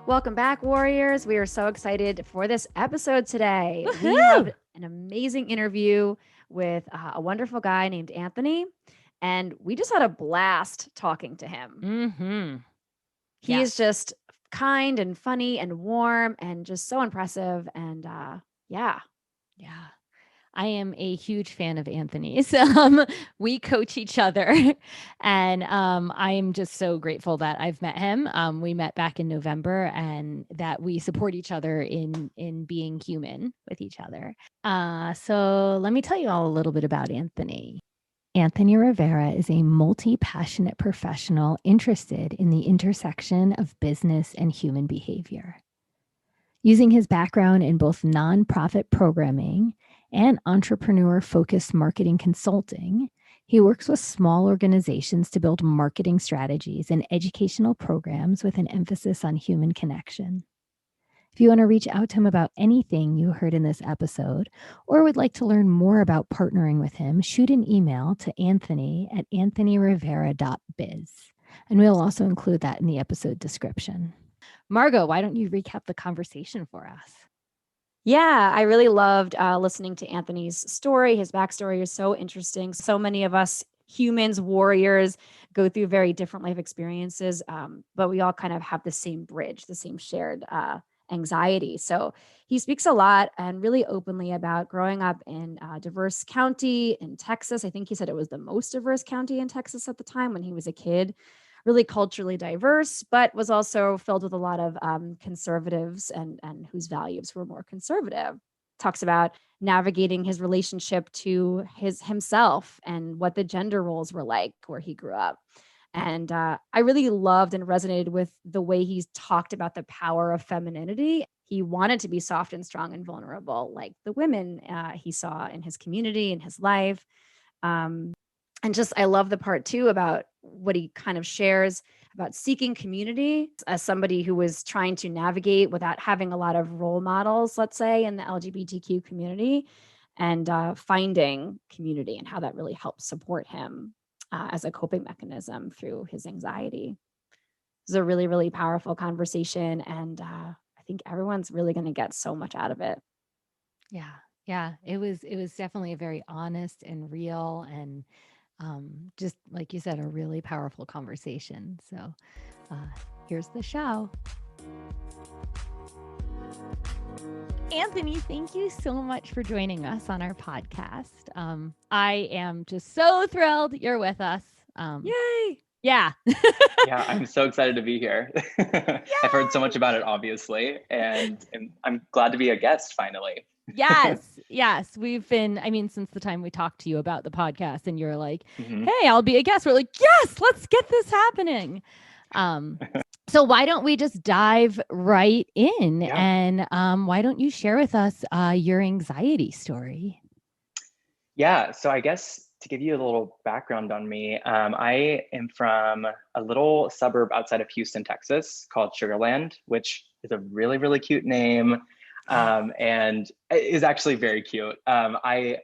Welcome back, Warriors. We are so excited for this episode today. Woohoo! We have an amazing interview with a wonderful guy named Anthony, and we just had a blast talking to him. Mm-hmm. He is just kind and funny and warm and just so impressive. And yeah. I am a huge fan of Anthony's. We coach each other, and I am just so grateful that I've met him. We met back in November, and that we support each other in being human with each other. So let me tell you all a little bit about Anthony. Anthony Rivera is a multi-passionate professional interested in the intersection of business and human behavior. Using his background in both nonprofit programming and entrepreneur-focused marketing consulting, he works with small organizations to build marketing strategies and educational programs with an emphasis on human connection. If you want to reach out to him about anything you heard in this episode, or would like to learn more about partnering with him, shoot an email to anthony@anthonyrivera.biz. And we'll also include that in the episode description. Margot, why don't you recap the conversation for us? Yeah, I really loved listening to Anthony's story. His backstory is so interesting. So many of us humans, warriors, go through very different life experiences, but we all kind of have the same bridge, the same shared anxiety. So he speaks a lot and really openly about growing up in a diverse county in Texas. I think he said it was the most diverse county in Texas at the time when he was a kid. Really culturally diverse, but was also filled with a lot of conservatives and whose values were more conservative. Talks about navigating his relationship to himself and what the gender roles were like where he grew up. And I really loved and resonated with the way he's talked about the power of femininity. He wanted to be soft and strong and vulnerable, like the women he saw in his community, in his life. And just, I love the part too about what he kind of shares about seeking community as somebody who was trying to navigate without having a lot of role models, let's say, in the LGBTQ community, and finding community and how that really helps support him as a coping mechanism through his anxiety. It was a really, really powerful conversation. And I think everyone's really going to get so much out of it. Yeah. It was definitely a very honest and real and just like you said, a really powerful conversation. So here's the show. Anthony, thank you so much for joining us on our podcast. I am just so thrilled you're with us. Yay! Yeah. Yeah, I'm so excited to be here. I've heard so much about it, obviously, and I'm glad to be a guest finally. Yes. We've been, since the time we talked to you about the podcast and you're like, hey, I'll be a guest. We're like, yes, let's get this happening. So why don't we just dive right in? Yeah. And why don't you share with us your anxiety story? Yeah, so I guess to give you a little background on me, I am from a little suburb outside of Houston, Texas called Sugar Land, which is a really, really cute name. And is actually very cute. I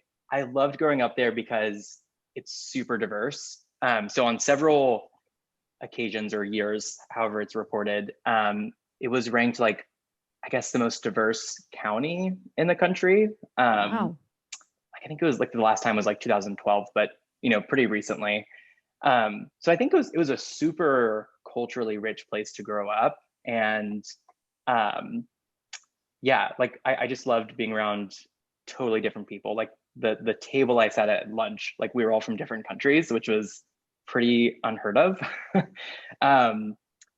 loved growing up there because it's super diverse. So on several occasions or years, however it's reported, it was ranked like, I guess, the most diverse county in the country. Wow. I think it was like the last time was like 2012, but pretty recently. So I think it was a super culturally rich place to grow up. And yeah, like I just loved being around totally different people. Like the table I sat at lunch, like we were all from different countries, which was pretty unheard of.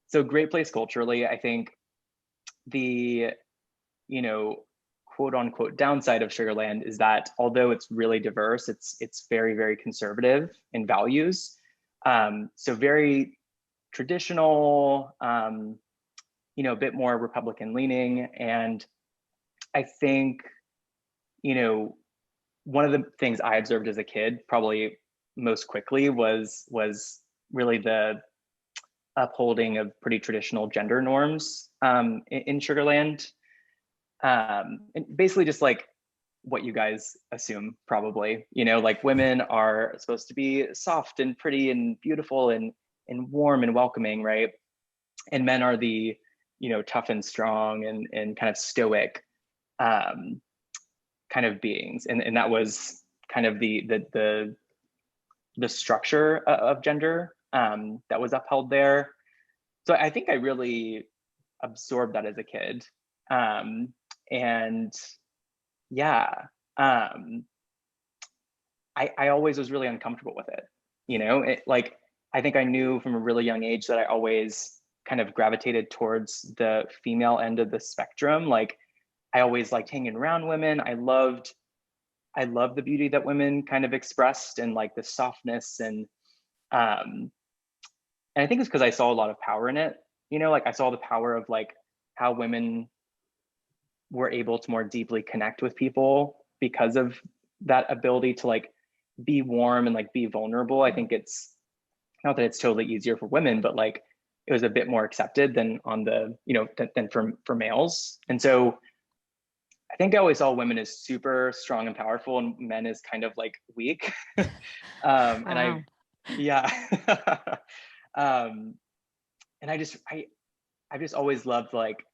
So great place culturally. I think the, quote unquote downside of Sugar Land is that although it's really diverse, it's very, very conservative in values. So very traditional, a bit more Republican leaning. And I think, one of the things I observed as a kid, probably most quickly, was really the upholding of pretty traditional gender norms in Sugar Land. And basically just like what you guys assume, probably, like women are supposed to be soft and pretty and beautiful and warm and welcoming, right? And men are the tough and strong and kind of stoic um, kind of beings. And that was kind of the structure of gender that was upheld there. So I think I really absorbed that as a kid. And yeah, I always was really uncomfortable with it. Like, I think I knew from a really young age that I always kind of gravitated towards the female end of the spectrum. Like, I always liked hanging around women. I loved the beauty that women kind of expressed, and like the softness, and I think it's because I saw a lot of power in it. Like, I saw the power of like how women were able to more deeply connect with people because of that ability to like be warm and like be vulnerable. I think it's not that it's totally easier for women, but like it was a bit more accepted than on the, than for males. And so I think I always saw women as super strong and powerful, and men as kind of like weak. Wow. And yeah. um, and I've just always loved like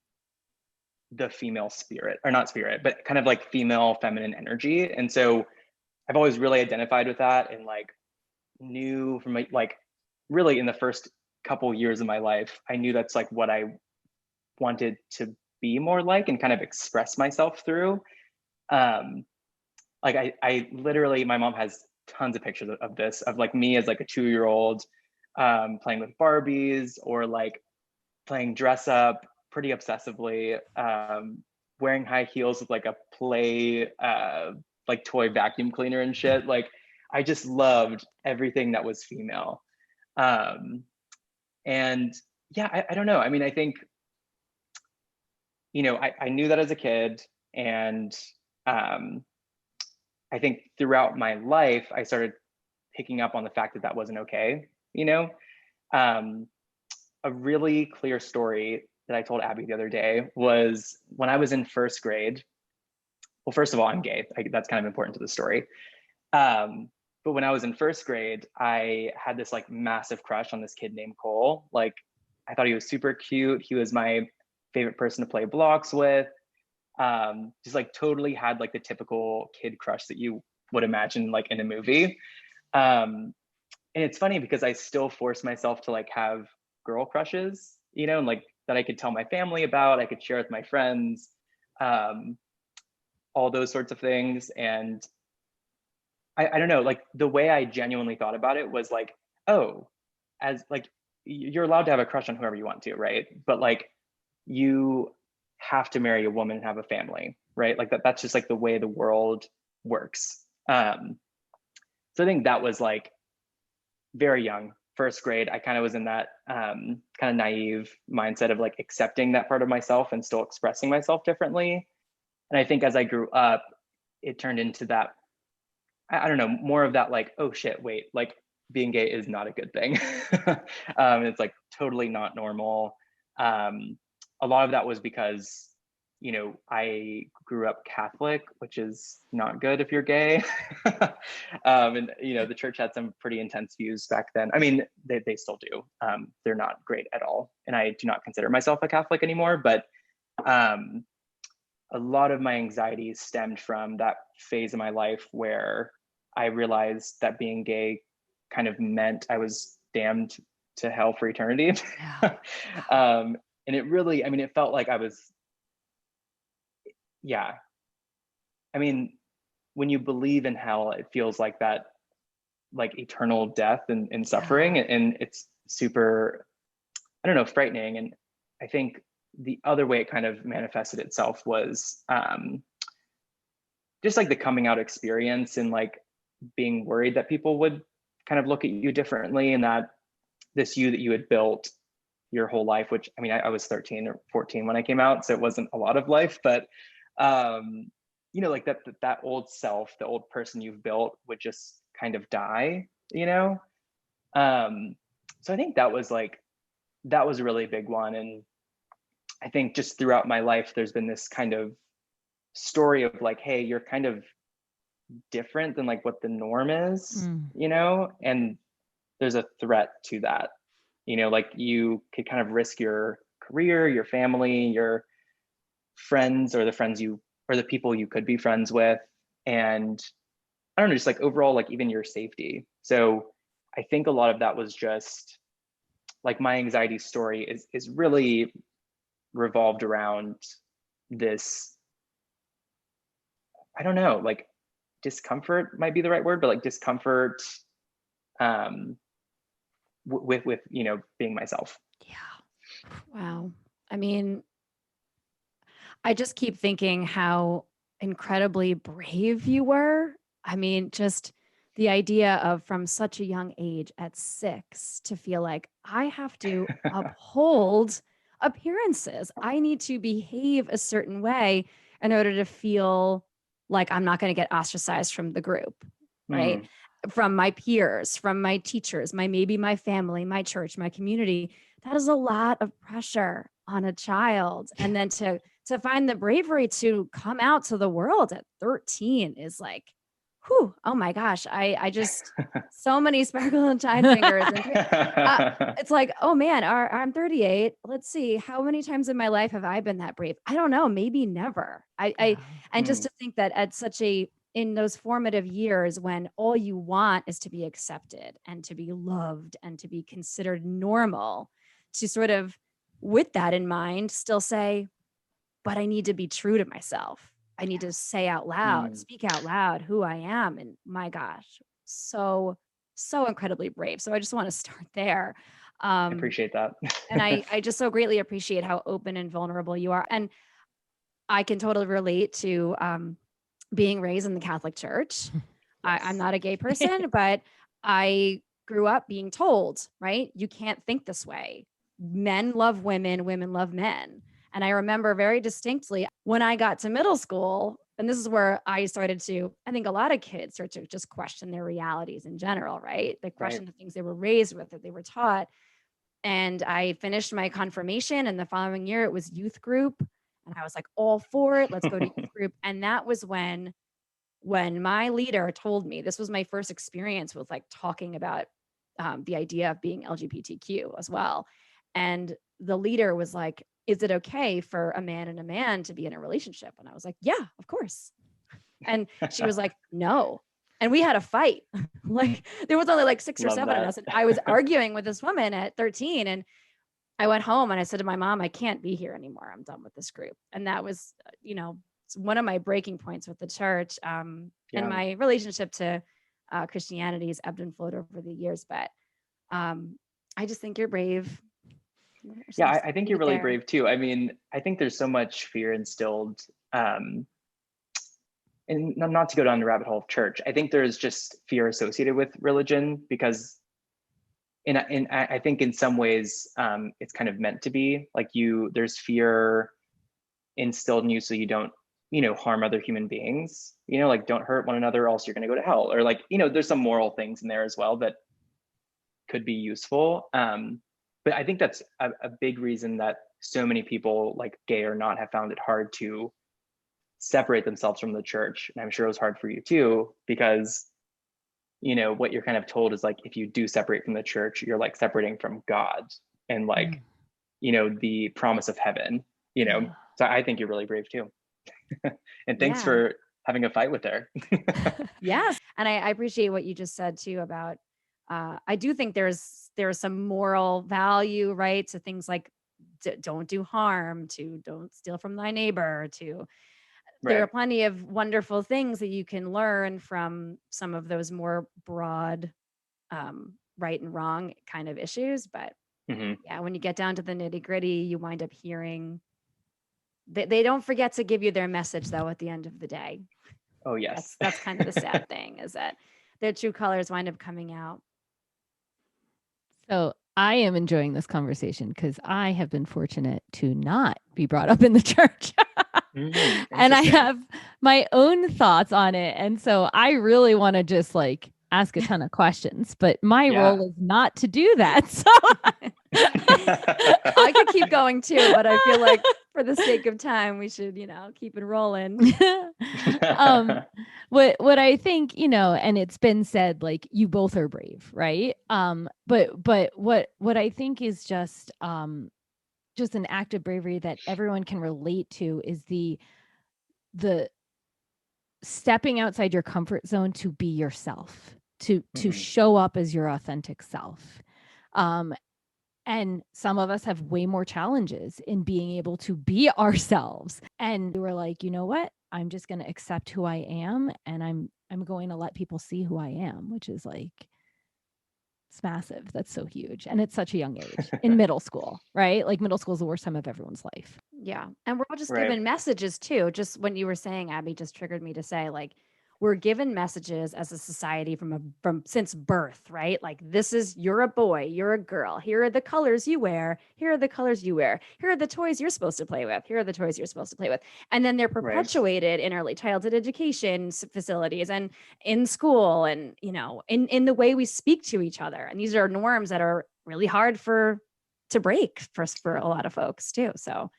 the female spirit, or not spirit, but kind of like female feminine energy. And so I've always really identified with that, and like knew from like really in the first couple years of my life, I knew that's like what I wanted to be more like and kind of express myself through. Like I literally, my mom has tons of pictures of this, of like me as like a 2-year-old playing with Barbies, or like playing dress up pretty obsessively, wearing high heels with like a play like toy vacuum cleaner and shit. Like, I just loved everything that was female. And yeah, I don't know. I mean, I think, I knew that as a kid, and I think throughout my life, I started picking up on the fact that that wasn't okay. Um, a really clear story that I told Abby the other day was when I was in first grade. Well, first of all, I'm gay. That's kind of important to the story. But when I was in first grade, I had this like massive crush on this kid named Cole. Like, I thought he was super cute. He was my favorite person to play blocks with. Just like totally had like the typical kid crush that you would imagine like in a movie. And it's funny because I still force myself to like have girl crushes, and like that I could tell my family about, I could share with my friends, all those sorts of things. And I don't know, like the way I genuinely thought about it was like, oh, as like, you're allowed to have a crush on whoever you want to, right? But like, you have to marry a woman and have a family, right? Like that's just like the way the world works. So I think that was like very young, first grade. I kind of was in that kind of naive mindset of like accepting that part of myself and still expressing myself differently. And I think as I grew up, it turned into that, I don't know, more of that like, oh shit, wait, like being gay is not a good thing. It's like totally not normal. A lot of that was because, I grew up Catholic, which is not good if you're gay. And, the church had some pretty intense views back then. I mean, they still do. They're not great at all. And I do not consider myself a Catholic anymore, but a lot of my anxieties stemmed from that phase of my life where I realized that being gay kind of meant I was damned to hell for eternity. Yeah. And it really, I mean, it felt like I was, yeah. I mean, when you believe in hell, it feels like that, like eternal death and suffering. Yeah. And it's super, I don't know, frightening. And I think the other way it kind of manifested itself was just like the coming out experience, and like being worried that people would kind of look at you differently, and that this you that you had built your whole life, which I mean, I was 13 or 14 when I came out, so it wasn't a lot of life, but like that old self, the old person you've built would just kind of die. So I think that was a really big one. And I think just throughout my life, there's been this kind of story of like, hey, you're kind of different than like what the norm is, and there's a threat to that. Like you could kind of risk your career, your family, your friends, or the friends you, or the people you could be friends with. And I don't know, just like overall, like even your safety. So I think a lot of that was just like my anxiety story is really revolved around this, I don't know, like discomfort might be the right word, but like discomfort um, with being myself. Yeah. Wow. I mean, I just keep thinking how incredibly brave you were. I mean, just the idea of from such a young age at 6 to feel like I have to uphold appearances. I need to behave a certain way in order to feel like I'm not going to get ostracized from the group, right? Mm. From my peers, from my teachers, maybe my family, my church, my community. That is a lot of pressure on a child. And then to find the bravery to come out to the world at 13 is like, whew, oh my gosh, I just, so many sparkle and shine fingers. And it's like, oh man, I'm 38. Let's see, how many times in my life have I been that brave? I don't know, maybe never. And just to think that at in those formative years when all you want is to be accepted and to be loved and to be considered normal, to sort of, with that in mind, still say, but I need to be true to myself. I need to say out loud, speak out loud who I am. And my gosh, so incredibly brave. So I just want to start there. I appreciate that. And I just so greatly appreciate how open and vulnerable you are. And I can totally relate to being raised in the Catholic Church. Yes. I'm not a gay person, but I grew up being told, right? You can't think this way. Men love women, women love men. And I remember very distinctly when I got to middle school, and this is where I started to, I think a lot of kids start to just question their realities in general, right? They question the things they were raised with, that they were taught. And I finished my confirmation, and the following year it was youth group. And I was like, all for it. Let's go to youth group. And that was when my leader told me, this was my first experience with like talking about the idea of being LGBTQ as well. And the leader was like, is it okay for a man and a man to be in a relationship? And I was like, yeah, of course. And she was like, no. And we had a fight. Like there was only like 6 or 7 of us. And I was arguing with this woman at 13. And I went home and I said to my mom, I can't be here anymore. I'm done with this group. And that was, one of my breaking points with the church. And my relationship to Christianity has ebbed and flowed over the years. But I just think you're brave. Yeah, I think you're really brave too. I mean, I think there's so much fear instilled, and not to go down the rabbit hole of church. I think there's just fear associated with religion because, I think in some ways, it's kind of meant to be like there's fear instilled in you so you don't, harm other human beings. Like don't hurt one another, else you're going to go to hell. Or like, there's some moral things in there as well that could be useful. But I think that's a big reason that so many people, like gay or not, have found it hard to separate themselves from the church. And I'm sure it was hard for you too, because, what you're kind of told is like, if you do separate from the church, you're like separating from God and like, the promise of heaven, So I think you're really brave too. And thanks for having a fight with her. Yes. And I appreciate what you just said too about, I do think there's some moral value, right? To things like don't do harm, to don't steal from thy neighbor, to there are plenty of wonderful things that you can learn from some of those more broad, right and wrong kind of issues. But yeah, when you get down to the nitty gritty, you wind up hearing they don't forget to give you their message though at the end of the day. Oh yes. That's kind of the sad thing, is that their true colors wind up coming out. So I am enjoying this conversation because I have been fortunate to not be brought up in the church. And I have my own thoughts on it. And so I really want to just like ask a ton of questions, but my role is not to do that. So I could keep going too, but I feel like for the sake of time, we should, keep it rolling. What I think, and it's been said, like you both are brave, right? But what I think is just just an act of bravery that everyone can relate to, is the stepping outside your comfort zone to be yourself, to show up as your authentic self. And some of us have way more challenges in being able to be ourselves. And we were like, you know what? I'm just going to accept who I am, and I'm going to let people see who I am, which is like, it's massive. That's so huge. And it's such a young age in middle school, right? Like middle school is the worst time of everyone's life. Yeah. And we're all just Right. given messages too. Just when you were saying, Abby, just triggered me to say, like, we're given messages as a society from since birth, right? Like, this is, you're a boy, you're a girl. Here are the colors you wear. Here are the colors you wear. Here are the toys you're supposed to play with. Here are the toys you're supposed to play with. And then they're Right. perpetuated in early childhood education facilities and in school, and, you know, in the way we speak to each other. And these are norms that are really hard to break for a lot of folks too. So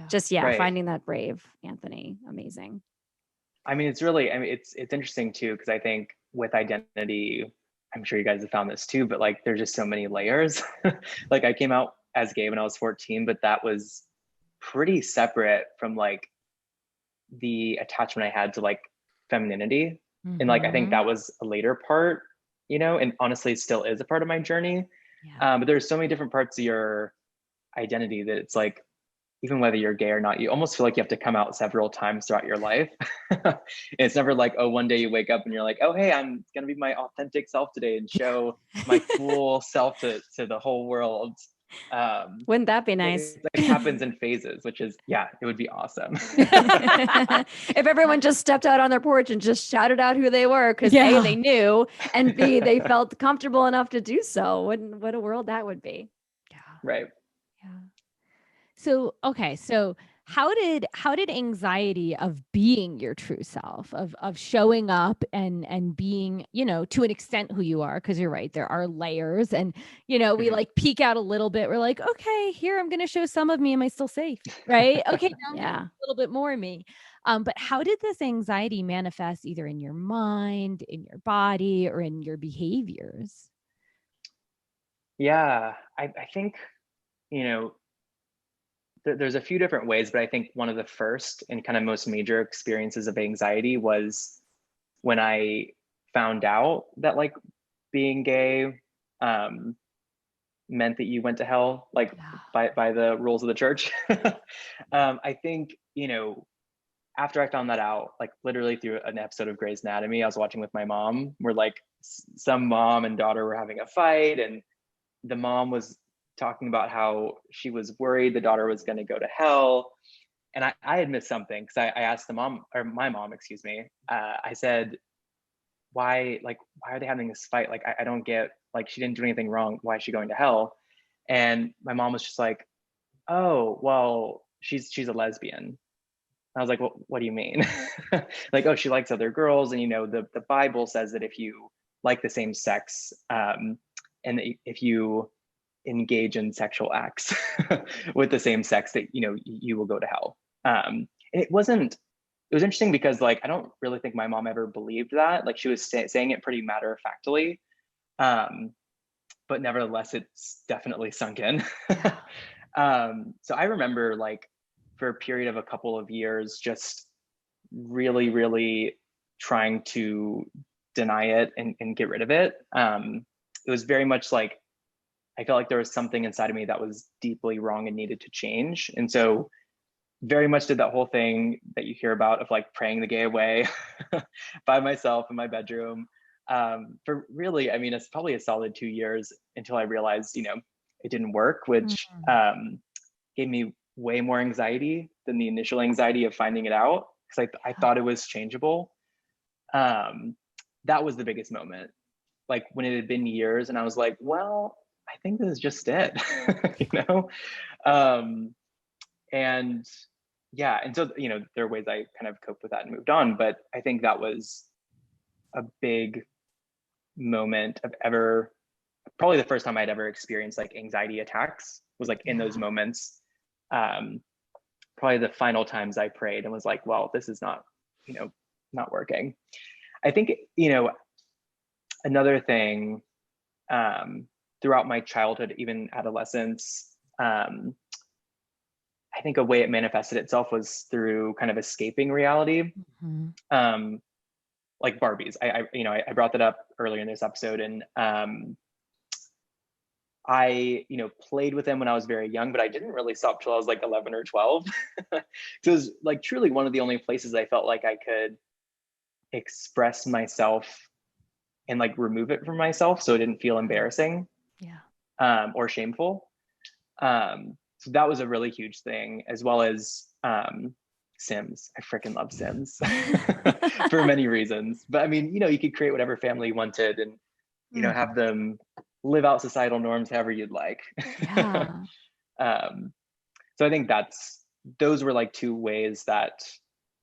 just, Right. finding that brave, Anthony. Amazing. I mean, it's really, I mean, it's interesting too, because I think with identity, I'm sure you guys have found this too, but like there's just so many layers. Like I came out as gay when I was 14, but that was pretty separate from like the attachment I had to like femininity. And like I think that was a later part, you know, and honestly it still is a part of my journey. Yeah. But there's so many different parts of your identity that it's like, even whether you're gay or not, you almost feel like you have to come out several times throughout your life. And it's never like, oh, one day you wake up and you're like, oh, hey, I'm gonna be my authentic self today and show my full self to the whole world. Wouldn't that be nice? It happens in phases, which is, yeah, it would be awesome. If everyone just stepped out on their porch and just shouted out who they were, because A, they knew, and B, they felt comfortable enough to do so. What a world that would be. Yeah. Right. Yeah. So, okay. So how did anxiety of being your true self, of showing up and being, you know, to an extent who you are, because you're right, there are layers, and, you know, we like peek out a little bit. We're like, okay, here, I'm going to show some of me. Am I still safe? Right. Okay. Now I'm gonna show a little bit more of me. But how did this anxiety manifest either in your mind, in your body, or in your behaviors? Yeah, I think, you know, there's a few different ways, but I think one of the first and kind of most major experiences of anxiety was when I found out that like being gay meant that you went to hell, like by the rules of the church. I think, you know, after I found that out, like literally through an episode of Grey's Anatomy, I was watching with my mom, where like some mom and daughter were having a fight, and the mom was talking about how she was worried the daughter was going to go to hell. And I had missed something, because I asked the mom, or my mom, excuse me. I said, why are they having this fight? Like, I don't get, like, she didn't do anything wrong. Why is she going to hell? And my mom was just like, oh, well, she's a lesbian. I was like, well, what do you mean? Like, oh, she likes other girls. And, you know, the Bible says that if you like the same sex, and if you engage in sexual acts with the same sex, that, you know, you will go to hell. It was interesting because, like, I don't really think my mom ever believed that. Like, she was saying it pretty matter-of-factly, but nevertheless it's definitely sunk in. So I remember, like, for a period of a couple of years, just really trying to deny it and get rid of it. It was very much like I felt like there was something inside of me that was deeply wrong and needed to change. And so very much did that whole thing that you hear about of like praying the gay away by myself in my bedroom, for really, I mean, it's probably a solid 2 years until I realized, you know, it didn't work, which gave me way more anxiety than the initial anxiety of finding it out, because I thought it was changeable. That was the biggest moment, like when it had been years and I was like, well, I think this is just it. You know? And yeah, and so, you know, there are ways I kind of coped with that and moved on, but I think that was a big moment of ever, probably the first time I'd ever experienced like anxiety attacks was like in those moments. Probably the final times I prayed and was like, well, this is not, you know, not working. I think, you know, another thing, throughout my childhood, even adolescence, I think a way it manifested itself was through kind of escaping reality. Um, like Barbies. I brought that up earlier in this episode, and I played with them when I was very young, but I didn't really stop till I was like 11 or 12. So it was like truly one of the only places I felt like I could express myself and like remove it from myself, so it didn't feel embarrassing, or shameful. So that was a really huge thing, as well as Sims. I freaking love Sims for many reasons. But I mean, you could create whatever family you wanted, and have them live out societal norms however you'd like. Yeah. So I think those were like two ways that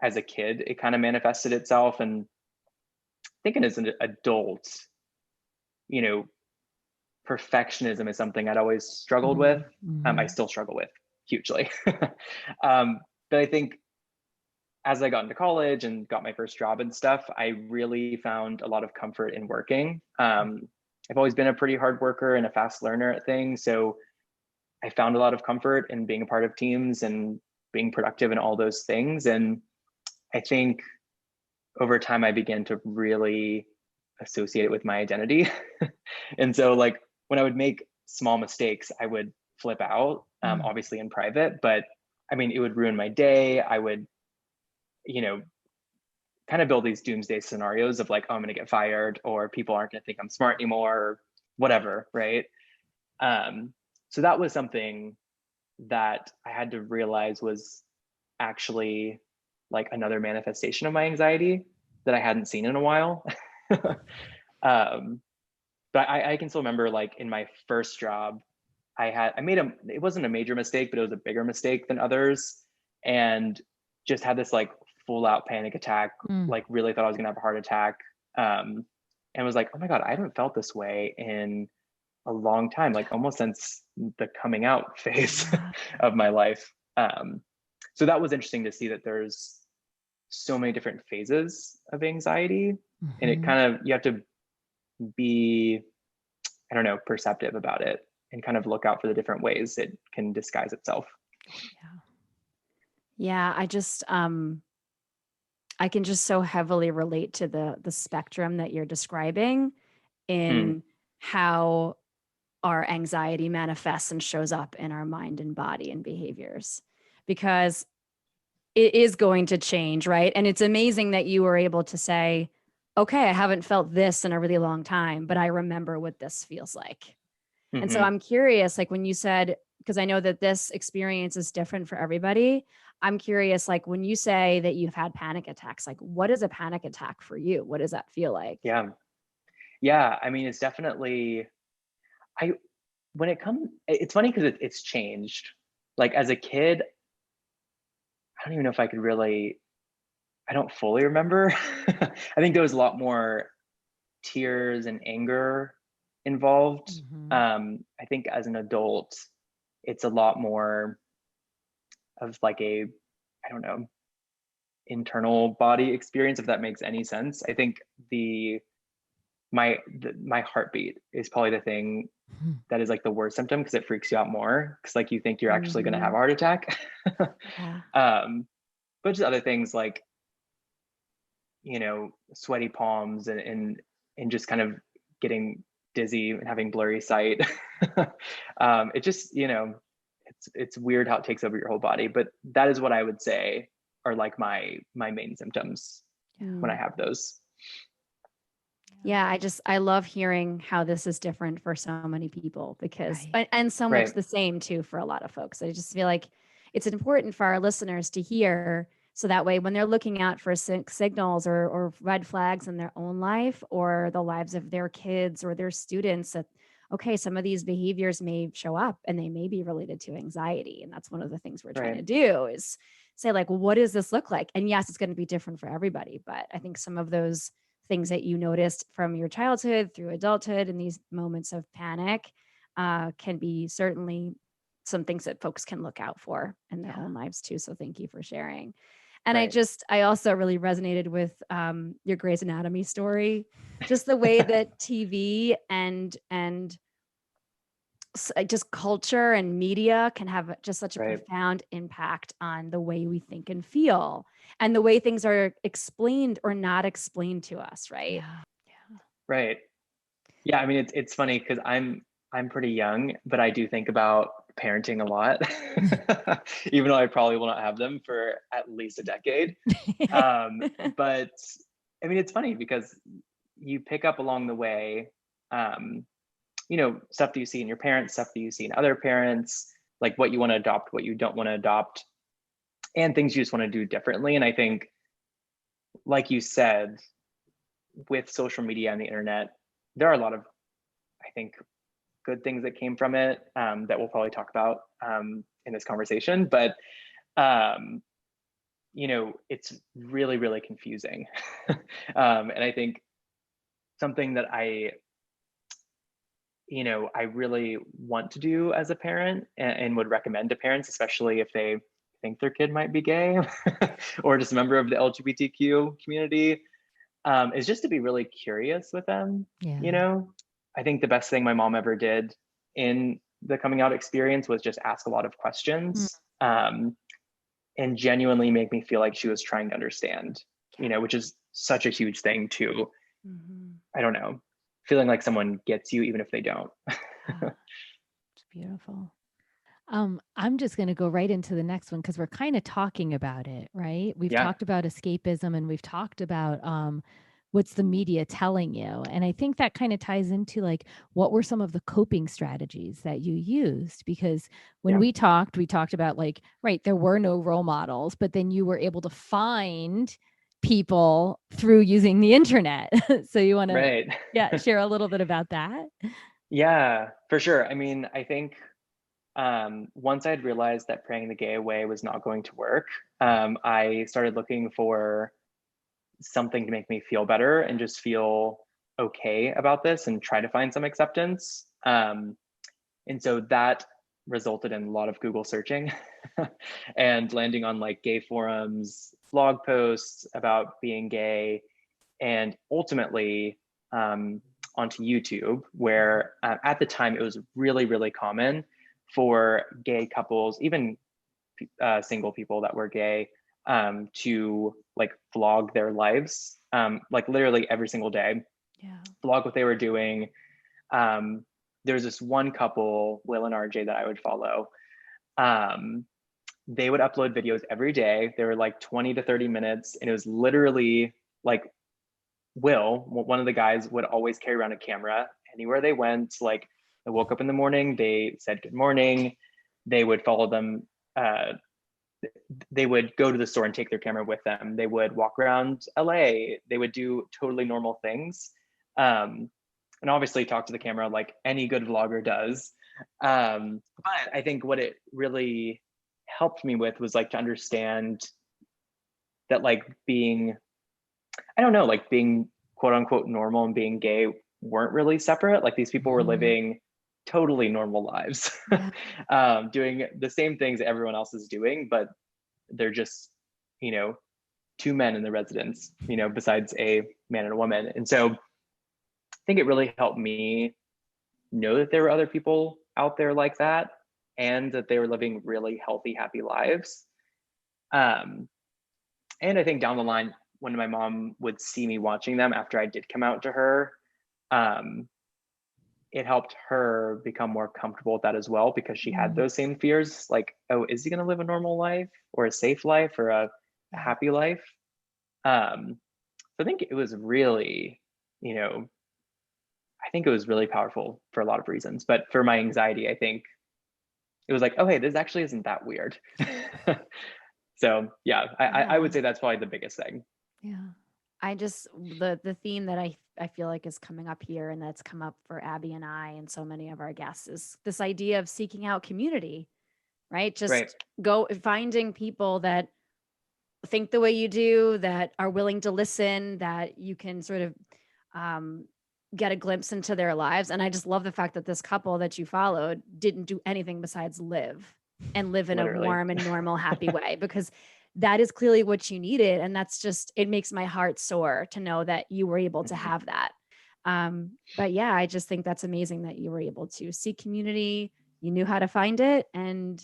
as a kid it kind of manifested itself. And thinking as an adult, perfectionism is something I'd always struggled with. I still struggle with hugely. But I think as I got into college and got my first job and stuff, I really found a lot of comfort in working. I've always been a pretty hard worker and a fast learner at things. So I found a lot of comfort in being a part of teams and being productive and all those things. And I think over time, I began to really associate it with my identity. And so like when I would make small mistakes, I would flip out, obviously in private, but I mean, it would ruin my day. I would, kind of build these doomsday scenarios of like, oh, I'm going to get fired, or people aren't going to think I'm smart anymore, or whatever. Right. So that was something that I had to realize was actually like another manifestation of my anxiety that I hadn't seen in a while. But I can still remember like in my first job, it wasn't a major mistake, but it was a bigger mistake than others. And just had this like full out panic attack, like really thought I was gonna have a heart attack. And was like, oh my God, I haven't felt this way in a long time, like almost since the coming out phase of my life. So that was interesting to see that there's so many different phases of anxiety, and it kind of, you have to be, I don't know, perceptive about it and kind of look out for the different ways it can disguise itself. Yeah, I can just so heavily relate to the spectrum that you're describing in how our anxiety manifests and shows up in our mind and body and behaviors, because it is going to change, right? And it's amazing that you were able to say, okay, I haven't felt this in a really long time, but I remember what this feels like. And so I'm curious, like when you said, because I know that this experience is different for everybody, I'm curious, like when you say that you've had panic attacks, like what is a panic attack for you? What does that feel like? Yeah. I mean, it's definitely, it's funny because it's changed. Like as a kid, I don't even know if I don't fully remember. I think there was a lot more tears and anger involved. I think as an adult, it's a lot more of like I don't know, internal body experience, if that makes any sense. I think my heartbeat is probably the thing that is like the worst symptom, because it freaks you out more, because like you think you're actually going to have a heart attack. But just other things like, sweaty palms and just kind of getting dizzy and having blurry sight. It just, it's weird how it takes over your whole body, but that is what I would say are like my main symptoms when I have those. Yeah, I love hearing how this is different for so many people, because, and so much the same too for a lot of folks. I just feel like it's important for our listeners to hear, so that way when they're looking out for signals or red flags in their own life or the lives of their kids or their students, that, okay, some of these behaviors may show up and they may be related to anxiety. And that's one of the things we're trying to do, is say like, well, what does this look like? And yes, it's going to be different for everybody, but I think some of those things that you noticed from your childhood through adulthood and these moments of panic can be certainly some things that folks can look out for in their own lives too. So thank you for sharing. And I also really resonated with your Grey's Anatomy story, just the way that TV and just culture and media can have just such a Right. profound impact on the way we think and feel and the way things are explained or not explained to us, right? Yeah. Yeah. Right. Yeah, I mean it's funny because I'm pretty young, but I do think about parenting a lot, even though I probably will not have them for at least a decade. But I mean, it's funny because you pick up along the way, um, stuff that you see in your parents, stuff that you see in other parents, like what you want to adopt, what you don't want to adopt, and things you just want to do differently. And I think, like you said, with social media and the internet, there are a lot of, I think, good things that came from it that we'll probably talk about in this conversation. But it's really, really confusing. And I think something that I really want to do as a parent and would recommend to parents, especially if they think their kid might be gay or just a member of the LGBTQ community, is just to be really curious with them. Yeah. I think the best thing my mom ever did in the coming out experience was just ask a lot of questions, and genuinely make me feel like she was trying to understand, which is such a huge thing too. I don't know, feeling like someone gets you even if they don't. Yeah. It's beautiful. I'm just going to go right into the next one because we're kind of talking about it, right? We've Yeah. talked about escapism and we've talked about what's the media telling you. And I think that kind of ties into like, what were some of the coping strategies that you used? Because when Yeah. we talked about like, right, there were no role models, but then you were able to find people through using the internet. So you want to, Right. share a little bit about that? Yeah, for sure. I mean, I think once I'd realized that praying the gay away was not going to work, I started looking for something to make me feel better and just feel okay about this and try to find some acceptance. And so that resulted in a lot of Google searching and landing on like gay forums, blog posts about being gay, and ultimately onto YouTube, where at the time it was really, really common for gay couples, even single people that were gay, to like vlog their lives, like literally every single day, Yeah. vlog what they were doing. There was this one couple, Will and RJ, that I would follow. They would upload videos every day. They were like 20 to 30 minutes, and it was literally like Will, one of the guys, would always carry around a camera anywhere they went. Like, they woke up in the morning, they said good morning. They would follow them. They would go to the store and take their camera with them. They would walk around LA. They would do totally normal things. And obviously talk to the camera like any good vlogger does. But I think what it really helped me with was like to understand that like being, I don't know, like being quote unquote normal and being gay weren't really separate. Like these people were living totally normal lives, doing the same things everyone else is doing, but they're just, two men in the residence, besides a man and a woman. And so I think it really helped me know that there were other people out there like that and that they were living really healthy, happy lives. And I think down the line, when my mom would see me watching them after I did come out to her, it helped her become more comfortable with that as well, because she had those same fears, like, oh, is he going to live a normal life or a safe life or a happy life? So I think it was really, I think it was really powerful for a lot of reasons. But for my anxiety, I think it was like, oh, hey, this actually isn't that weird. So yeah, I would say that's probably the biggest thing. Yeah. I just the theme that I feel like is coming up here and that's come up for Abby and I and so many of our guests is this idea of seeking out community, right? Just go finding people that think the way you do, that are willing to listen, that you can sort of get a glimpse into their lives. And I just love the fact that this couple that you followed didn't do anything besides live in Literally. a warm and normal, happy way, because that is clearly what you needed. And that's just, it makes my heart soar to know that you were able to have that. But yeah, I just think that's amazing that you were able to seek community, you knew how to find it, and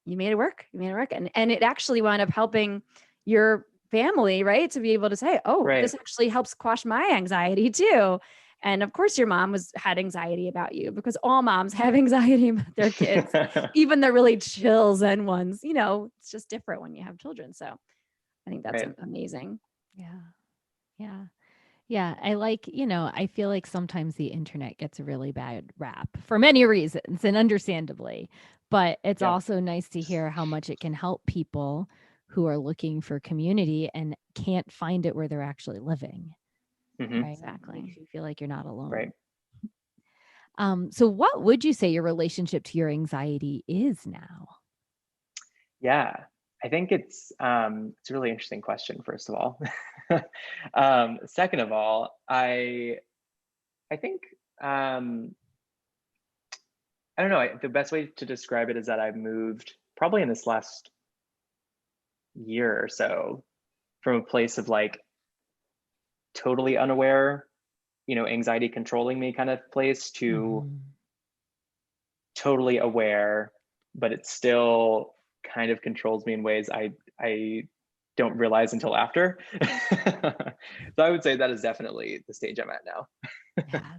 you made it work. You made it work. And it actually wound up helping your family, right? To be able to say, oh, Right. this actually helps quash my anxiety too. And of course your mom had anxiety about you, because all moms have anxiety about their kids, even the really chill Zen ones. It's just different when you have children. So I think that's Right. amazing. Yeah. Yeah. Yeah. I feel like sometimes the internet gets a really bad rap for many reasons and understandably, but it's Yeah. also nice to hear how much it can help people who are looking for community and can't find it where they're actually living. Mhm. Right. Exactly. Makes you feel like you're not alone. Right. So what would you say your relationship to your anxiety is now? Yeah. I think it's a really interesting question, first of all. Second of all, I think I don't know. The best way to describe it is that I've moved probably in this last year or so from a place of like totally unaware, anxiety controlling me kind of place to Mhm. totally aware, but it still kind of controls me in ways I don't realize until after. So I would say that is definitely the stage I'm at now. Yeah,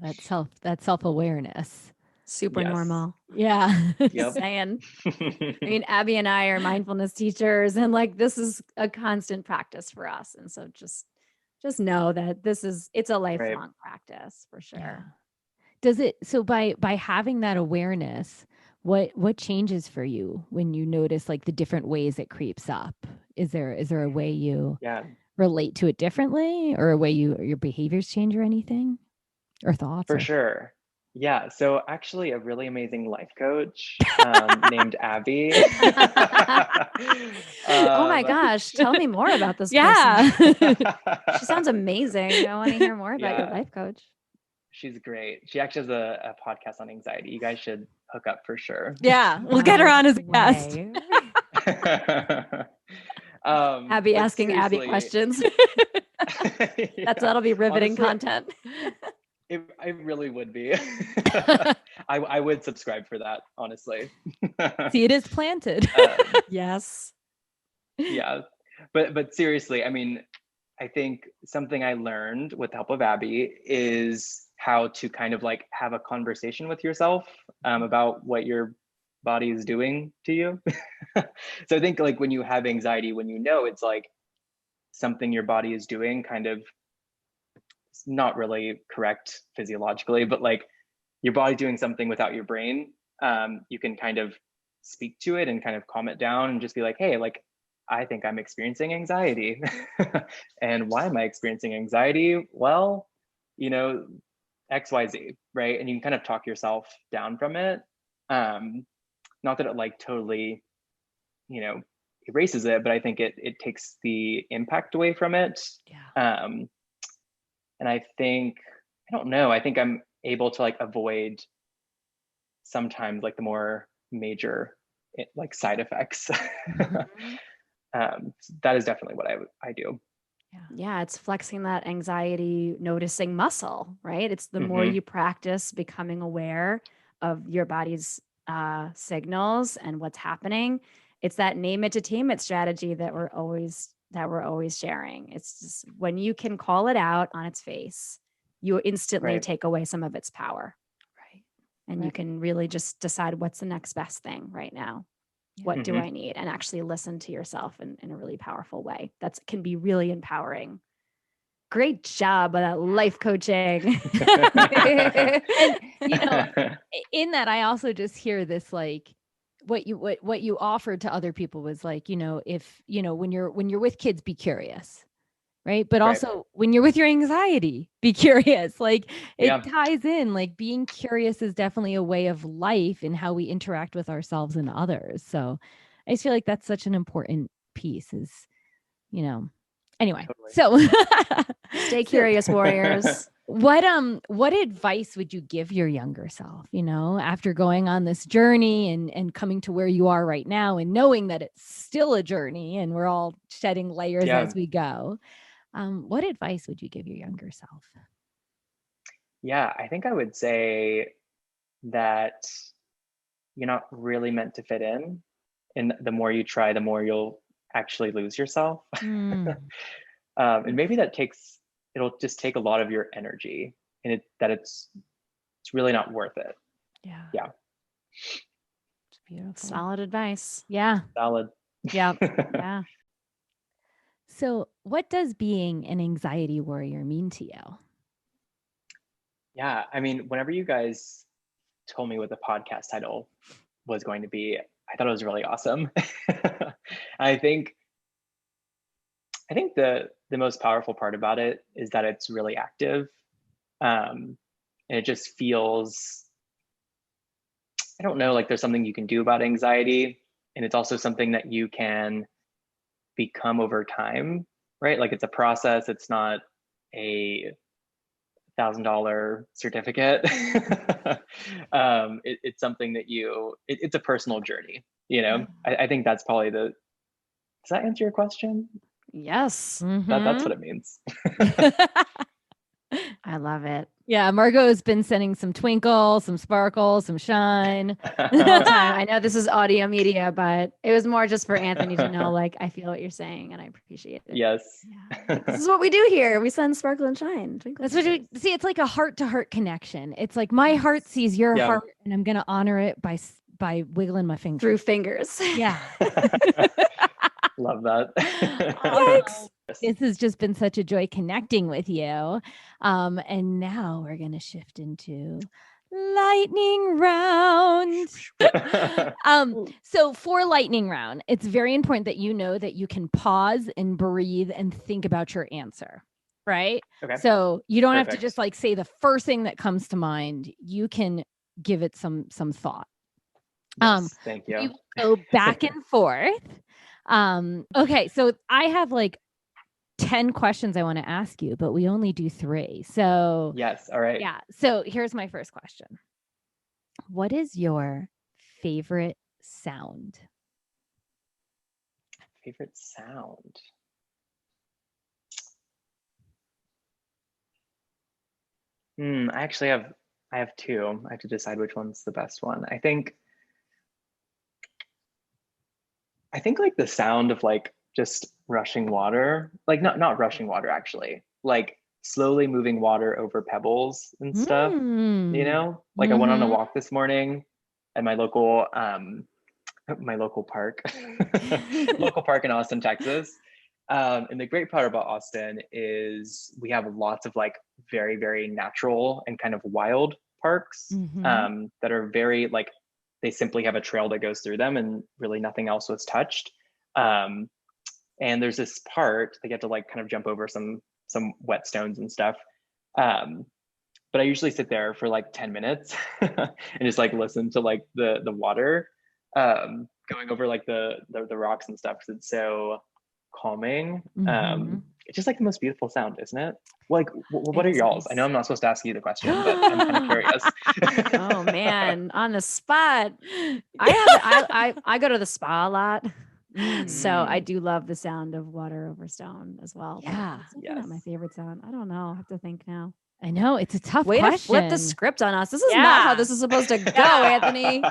that's self-awareness. Super Yes. normal. Yeah. Just Yep. saying. I mean, Abby and I are mindfulness teachers, and like this is a constant practice for us. And so just know that it's a Right. lifelong practice for Yeah. sure. Does it so by having that awareness, what changes for you when you notice like the different ways it creeps up? Is there a way you Yeah. relate to it differently, or a way your behaviors change or anything, or thoughts For or sure. Yeah. So actually, a really amazing life coach named Abby. Oh my um, gosh, tell me more about this person. Yeah. She sounds amazing. I want to hear more about your yeah, life coach. she's great. She actually has a podcast on anxiety. You guys should hook up for sure. Yeah, we'll get her No on as a guest. way. Abby But asking Abby seriously, questions. yeah, That'll be riveting honestly, content. it really would be. I would subscribe for that, honestly. See, it is planted. Yes. Yeah, but seriously, I mean, I think something I learned with the help of Abby is how to kind of like have a conversation with yourself about what your body is doing to you. So I think like when you have anxiety, when it's like something your body is doing, kind of not really correct physiologically, but like your body doing something without your brain, you can kind of speak to it and kind of calm it down and just be like, hey, like I think I'm experiencing anxiety. And why am I experiencing anxiety? Well, you know, XYZ, right? And you can kind of talk yourself down from it. Not that it like totally, you know, erases it, but I think it takes the impact away from it. Yeah. And I think, I don't know, I think I'm able to like avoid sometimes like the more major like side effects. Mhm. That is definitely what I do. Yeah, it's flexing that anxiety noticing muscle, right? It's the more Mm-hmm. you practice becoming aware of your body's signals and what's happening. It's that name it to tame it strategy that we're always sharing. It's just when you can call it out on its face, you instantly Right. take away some of its power, Right. and you can really just decide what's the next best thing right now. Yeah. What do Mm-hmm. I need? And actually listen to yourself in a really powerful way. That can be really empowering. Great job on that life coaching. And in that I also just hear this like what you offered to other people was like, if when you're with kids, be curious. Right. But Right. also when you're with your anxiety, be curious. Like it Yeah. ties in, like being curious is definitely a way of life in how we interact with ourselves and others. So I just feel like that's such an important piece is, anyway. Totally. So Stay so curious, warriors. what advice would you give your younger self, after going on this journey and coming to where you are right now and knowing that it's still a journey and we're all shedding layers Yeah. as we go? What advice would you give your younger self? Yeah, I think I would say that you're not really meant to fit in. And the more you try, the more you'll actually lose yourself. Mm. And maybe it'll just take a lot of your energy, and it's really not worth it. Yeah. Yeah. It's beautiful. Solid advice. Yeah. Solid. Yeah. Yeah. So, what does being an anxiety warrior mean to you? Yeah, I mean, whenever you guys told me what the podcast title was going to be, I thought it was really awesome. I think the most powerful part about it is that it's really active. And it just feels, I don't know, like there's something you can do about anxiety. And it's also something that you can become over time, right? Like it's a process. It's not a $1,000 certificate. It's something that it's a personal journey, you know? I think that's probably does that answer your question? Yes. That's what it means. I love it. Yeah, Margot has been sending some twinkle, some sparkle, some shine. The whole time. I know this is audio media, but it was more just for Anthony to know, like, I feel what you're saying and I appreciate it. Yes. Yeah. Like, this is what we do here. We send sparkle and shine. Twinkle That's what we see. It's like a heart to heart connection. It's like my heart sees your Yeah. heart, and I'm going to honor it by wiggling my finger through fingers. Yeah. Love that. Yikes. This has just been such a joy connecting with you. And now we're going to shift into lightning round. So for lightning round, it's very important that you know that you can pause and breathe and think about your answer, right? Okay. So you don't have to Perfect. just like say the first thing that comes to mind. You can give it some thought. Yes, thank you. We will go back and forth. Okay, so I have like 10 questions I want to ask you, but we only do 3. So Yes, all right. yeah. So here's my first question. What is your favorite sound? Favorite sound? I have 2. I have to decide which one's the best one. I think like the sound of like just rushing water, like not rushing water actually, like slowly moving water over pebbles and stuff. You know, like I went on a walk this morning at my local park, local park in Austin, Texas. And the great part about Austin is we have lots of like very, very natural and kind of wild parks that are very like, they simply have a trail that goes through them and really nothing else was touched. And there's this part they get to like kind of jump over some wet stones and stuff. But I usually sit there for like 10 minutes and just like listen to like the water going over like the rocks and stuff because it's so calming. It's just like the most beautiful sound, isn't it? Like, what are y'all's? nice. I know I'm not supposed to ask you the question, but I'm kind of curious. Oh man, on the spot. I go to the spa a lot. So I do love the sound of water over stone as well. Yeah. It's definitely not my favorite sound. I don't know. I have to think now. I know it's a tough Way question. to flip the script on us. This is not how this is supposed to go, Anthony.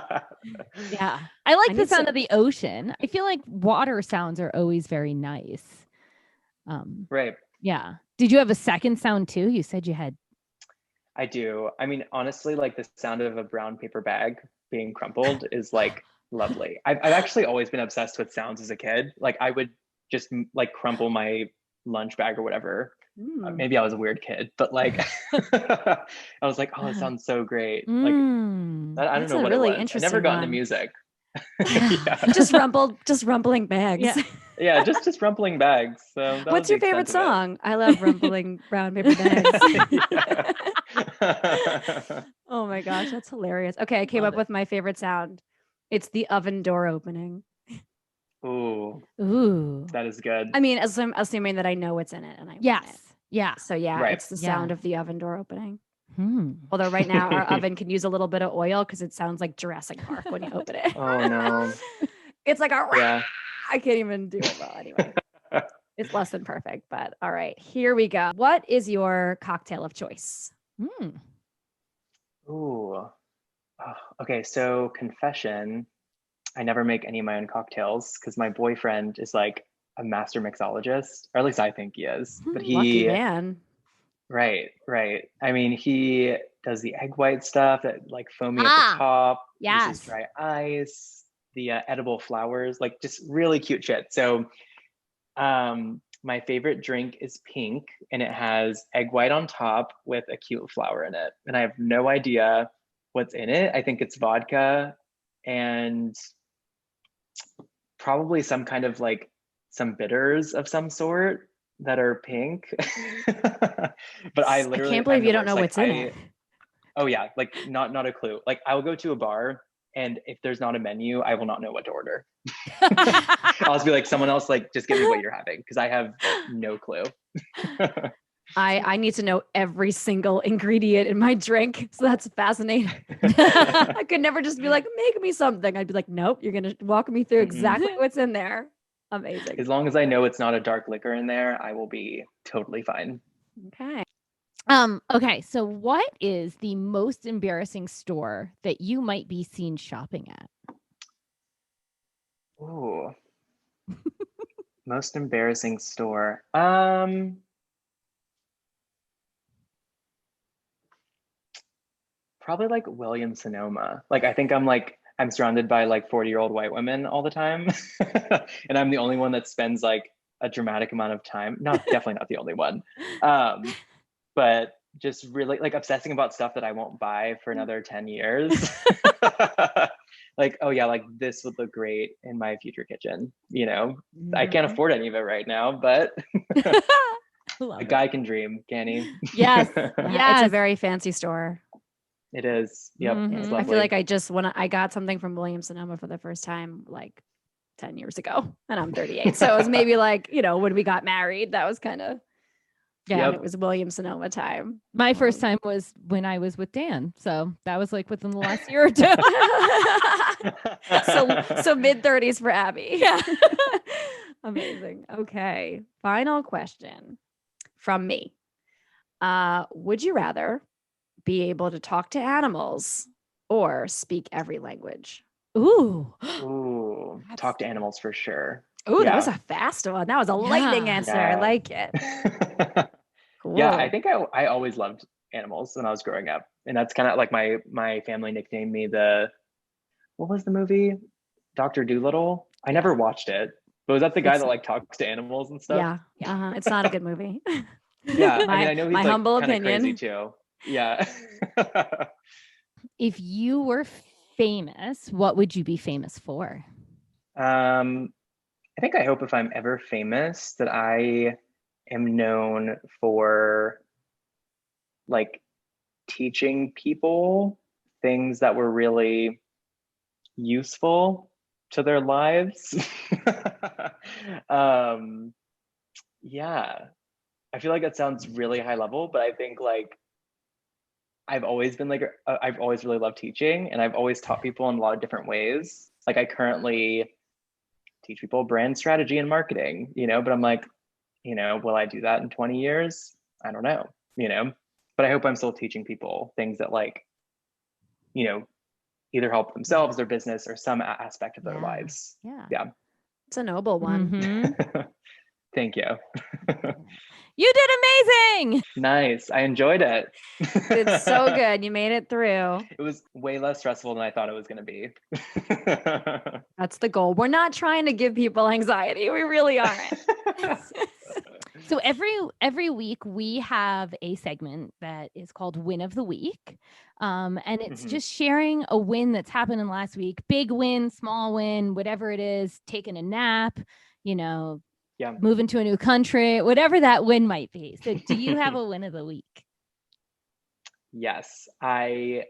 Yeah. I like the need sound of the ocean. I feel like water sounds are always very nice. Right. Yeah. Did you have a second sound too? You said you had. I do. I mean, honestly, like the sound of a brown paper bag being crumpled is like lovely. I've actually always been obsessed with sounds as a kid. Like I would just like crumple my lunch bag or whatever. Maybe I was a weird kid, but like I was like, oh, it sounds so great. Like I don't know what really it was. I interesting never got into one. music. Just rumbling bags. Yeah, just rumpling bags. So that What's was the your favorite extent of it. song? I love rumbling brown paper bags. Oh my gosh, that's hilarious. Okay, I came Love up with my favorite sound. It's the oven door opening. Ooh, Ooh. that is good. I mean, assuming that I know what's in it and I want Yes. it. Yeah. So yeah, Right. it's the sound of the oven door opening. Hmm. Although right now our oven can use a little bit of oil because it sounds like Jurassic Park when you open it. Oh no. It's like a Yeah. I can't even do it well anyway. It's less than perfect, but all right, here we go. What is your cocktail of choice? Ooh. Oh, okay, so confession, I never make any of my own cocktails because my boyfriend is like a master mixologist, or at least I think he is. But Lucky he, man. right, right. I mean, he does the egg white stuff that like foamy at the Ah, top, uses yes. dry ice, the edible flowers, like just really cute shit. So, my favorite drink is pink, and it has egg white on top with a cute flower in it. And I have no idea what's in it. I think it's vodka and probably some kind of like some bitters of some sort that are pink. But I I literally, can't believe I'm the you don't worst. know Like what's in it. oh yeah, like not a clue. Like I'll go to a bar, and if there's not a menu, I will not know what to order. I'll just be like, someone else, like, just give me what you're having because I have no clue. I need to know every single ingredient in my drink. So that's fascinating. I could never just be like, make me something. I'd be like, nope, you're gonna walk me through exactly what's in there. Amazing. As long as I know it's not a dark liquor in there, I will be totally fine. Okay. Okay, so what is the most embarrassing store that you might be seen shopping at? Ooh, most embarrassing store. Probably like Williams Sonoma. Like I think I'm surrounded by like 40-year-old white women all the time. And I'm the only one that spends like a dramatic amount of time. Not definitely not the only one. But just really like obsessing about stuff that I won't buy for another 10 years. Like, oh yeah, like this would look great in my future kitchen. I can't afford any of it right now, but a guy can dream, can he? Yes. Yeah, it's a Yes. very fancy store. It is. Yep. It's Mhm. lovely. I feel like when I got something from Williams Sonoma for the first time like 10 years ago, and I'm 38. So it was maybe like, when we got married, that was kind of Yeah. it was Williams Sonoma time. My first time was when I was with Dan. So that was like within the last year or two. So mid 30s for Abby. Yeah. Amazing. Okay. Final question from me. Would you rather be able to talk to animals or speak every language? Ooh. Ooh, talk to animals for sure. Ooh, that Yeah. was a fast one. That was a lightning Yeah. answer. I Yeah. like it. Cool. Yeah, I think I always loved animals when I was growing up. And that's kind of like my family nicknamed me what was the movie? Dr. Dolittle? I never watched it. But was that the guy that like talks to animals and stuff? Yeah. It's not a good movie. Yeah. I mean, I know he's my like humble kind of crazy opinion. too. Yeah. If you were famous, what would you be famous for? I think I hope if I'm ever famous that I am known for like teaching people things that were really useful to their lives. Yeah, I feel like that sounds really high level, but I think like I've always been like I've always really loved teaching, and I've always taught people in a lot of different ways. Like I currently teach people brand strategy and marketing, but I'm like, will I do that in 20 years? I don't know, but I hope I'm still teaching people things that like, either help themselves, their business, or some aspect of their lives. Yeah. It's a noble one. Mhm. Thank you. You did amazing. Nice. I enjoyed it. It's so good. You made it through. It was way less stressful than I thought it was going to be. That's the goal. We're not trying to give people anxiety. We really aren't. So every week we have a segment that is called Win of the Week. And it's just sharing a win that's happened in the last week. Big win, small win, whatever it is, taking a nap, moving to a new country, whatever that win might be. So do you have a win of the week? Yes. I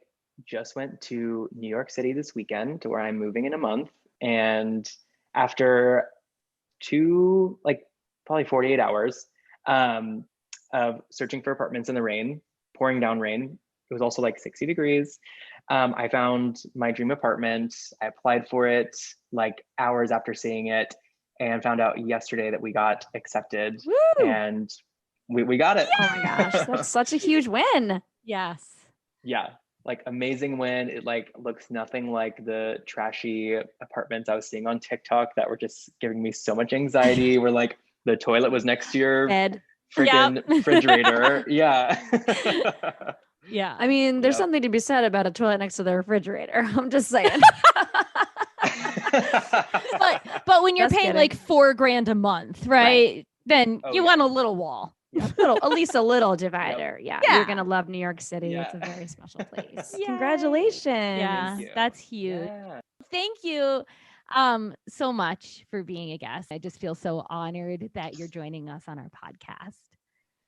just went to New York City this weekend, to where I'm moving in a month. And after probably 48 hours of searching for apartments in the rain, pouring down rain. It was also like 60 degrees. I found my dream apartment. I applied for it like hours after seeing it, and found out yesterday that we got accepted. Woo! And we got it. Oh my gosh, that's such a huge win. Yes. Yeah. like amazing win. It like looks nothing like the trashy apartments I was seeing on TikTok that were just giving me so much anxiety. Where like the toilet was next to your Bed. freaking refrigerator. Yeah. Yeah. I mean, there's Yep. something to be said about a toilet next to the refrigerator. I'm just saying. But when you're Just paying kidding. like $4,000 a month, right? Then Oh, you yeah. want a little wall. At least a little divider. Yeah. Yeah. You're going to love New York City. Yeah. It's a very special place. Yay. Congratulations. Yeah, Thank you. that's huge. Yeah. Thank you so much for being a guest. I just feel so honored that you're joining us on our podcast.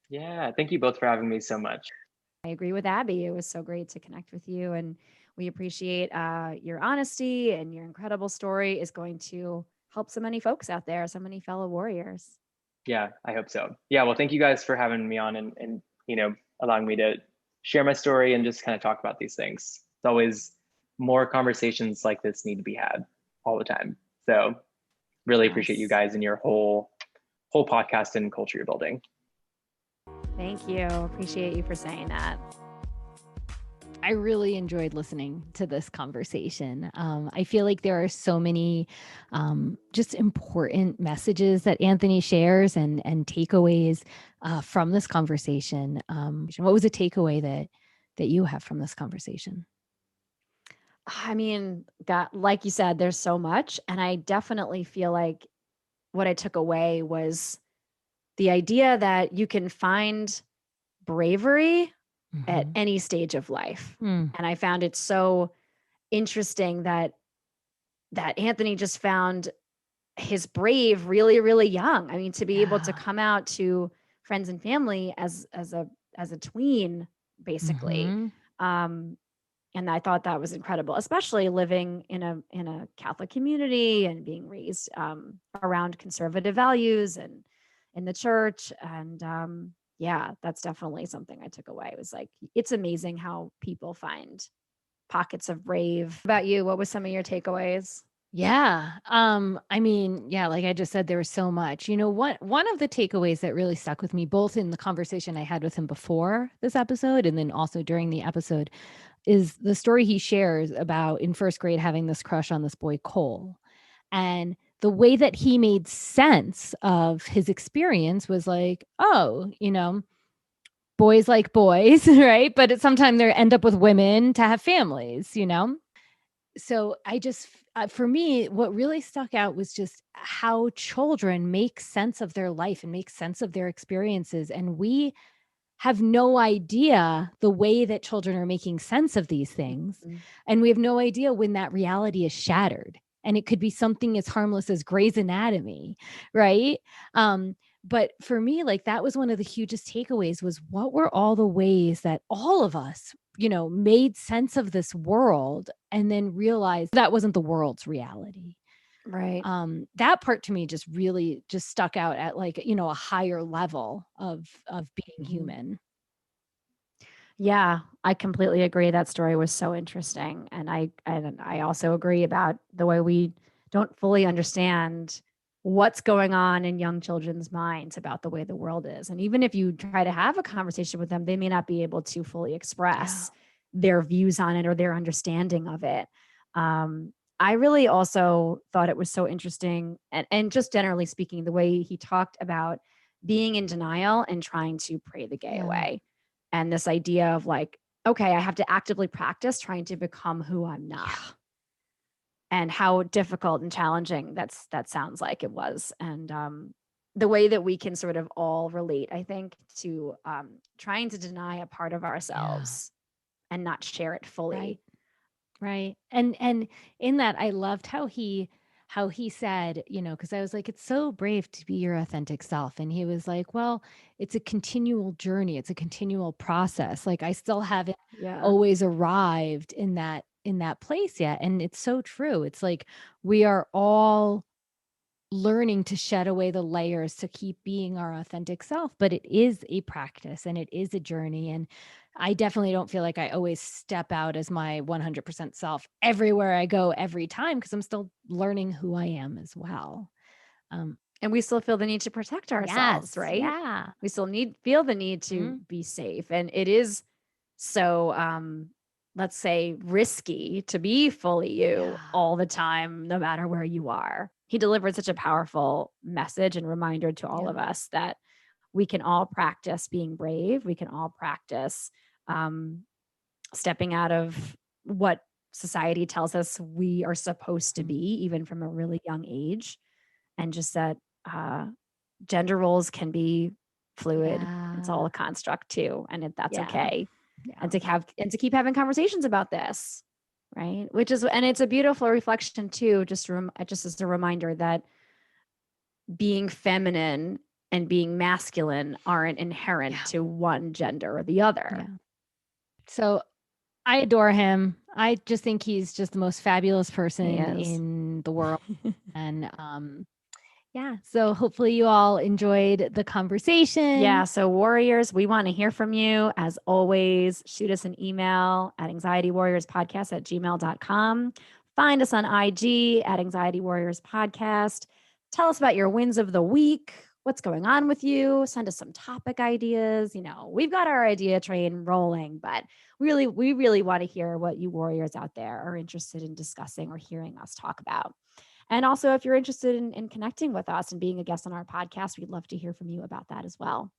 Yeah. Thank you both for having me so much. I agree with Abby. It was so great to connect with you. And we appreciate your honesty, and your incredible story is going to help so many folks out there, so many fellow warriors. Yeah, I hope so. Yeah, well, thank you guys for having me on and allowing me to share my story and just kind of talk about these things. It's always more conversations like this need to be had all the time. So really appreciate you Yes. guys and your whole podcast and culture you're building. Thank you. Appreciate you for saying that. I really enjoyed listening to this conversation. I feel like there are so many just important messages that Anthony shares and takeaways from this conversation. What was a takeaway that you have from this conversation? I mean, like you said, there's so much. And I definitely feel like what I took away was the idea that you can find bravery at any stage of life. And I found it so interesting that Anthony just found his brave really, really young. I mean, to be able to come out to friends and family as a tween, basically. And I thought that was incredible, especially living in a Catholic community and being raised around conservative values and in the church. And yeah, that's definitely something I took away. It was like, it's amazing how people find pockets of brave. What about you? What was some of your takeaways? Yeah. I mean, yeah, like I just said, there was so much. You know what? One of the takeaways that really stuck with me, both in the conversation I had with him before this episode and then also during the episode, is the story he shares about in first grade having this crush on this boy, Cole. And the way that he made sense of his experience was like, oh, boys like boys, right? But sometimes they end up with women to have families, So I just, for me, what really stuck out was just how children make sense of their life and make sense of their experiences. And we have no idea the way that children are making sense of these things. And we have no idea when that reality is shattered. And it could be something as harmless as Grey's Anatomy, right? But for me, like that was one of the hugest takeaways was what were all the ways that all of us, made sense of this world and then realized that wasn't the world's reality. Right. That part to me just really just stuck out at like, a higher level of being human. Yeah, I completely agree. That story was so interesting. And I also agree about the way we don't fully understand what's going on in young children's minds about the way the world is. And even if you try to have a conversation with them, they may not be able to fully express their views on it or their understanding of it. I really also thought it was so interesting, and just generally speaking, the way he talked about being in denial and trying to pray the gay away. And this idea of like, okay, I have to actively practice trying to become who I'm not. And how difficult and challenging that sounds like it was. And the way that we can sort of all relate, I think, to trying to deny a part of ourselves and not share it fully. Right. And in that, I loved how he said, because I was like, it's so brave to be your authentic self. And he was like, well, it's a continual journey. It's a continual process. Like I still haven't always arrived in that place yet. And it's so true. It's like we are all learning to shed away the layers to keep being our authentic self, but it is a practice and it is a journey. And I definitely don't feel like I always step out as my 100% self everywhere I go every time, because I'm still learning who I am as well. And we still feel the need to protect ourselves, right? Yeah. We still feel the need to be safe. And it is so let's say, risky to be fully you Yeah. all the time, no matter where you are. He delivered such a powerful message and reminder to all Yeah. of us that we can all practice being brave. We can all practice stepping out of what society tells us we are supposed to Mhm. be, even from a really young age. And just that gender roles can be fluid. It's all Yeah. a construct too, and that's Yeah. okay. Yeah. And to keep having conversations about this, right? And it's a beautiful reflection too, just as a reminder that being feminine and being masculine aren't inherent Yeah. to one gender or the other. Yeah. So I adore him. I just think he's just the most fabulous person He is. in the world. And yeah, so hopefully you all enjoyed the conversation. Yeah. So, warriors, we want to hear from you. As always, shoot us an email at anxietywarriorspodcast@gmail.com. Find us on IG at Anxiety Warriors Podcast. Tell us about your wins of the week. What's going on with you? Send us some topic ideas. We've got our idea train rolling, but we really want to hear what you warriors out there are interested in discussing or hearing us talk about. And also, if you're interested in connecting with us and being a guest on our podcast, we'd love to hear from you about that as well.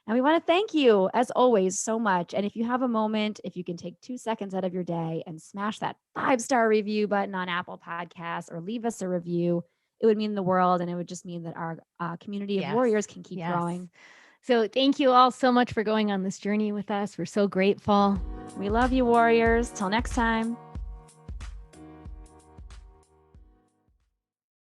And we want to thank you, as always, so much. And if you have a moment, if you can take 2 seconds out of your day and smash that 5-star review button on Apple Podcasts or leave us a review, it would mean the world. And it would just mean that our community of warriors can keep growing. So thank you all so much for going on this journey with us. We're so grateful. We love you, warriors. Till next time.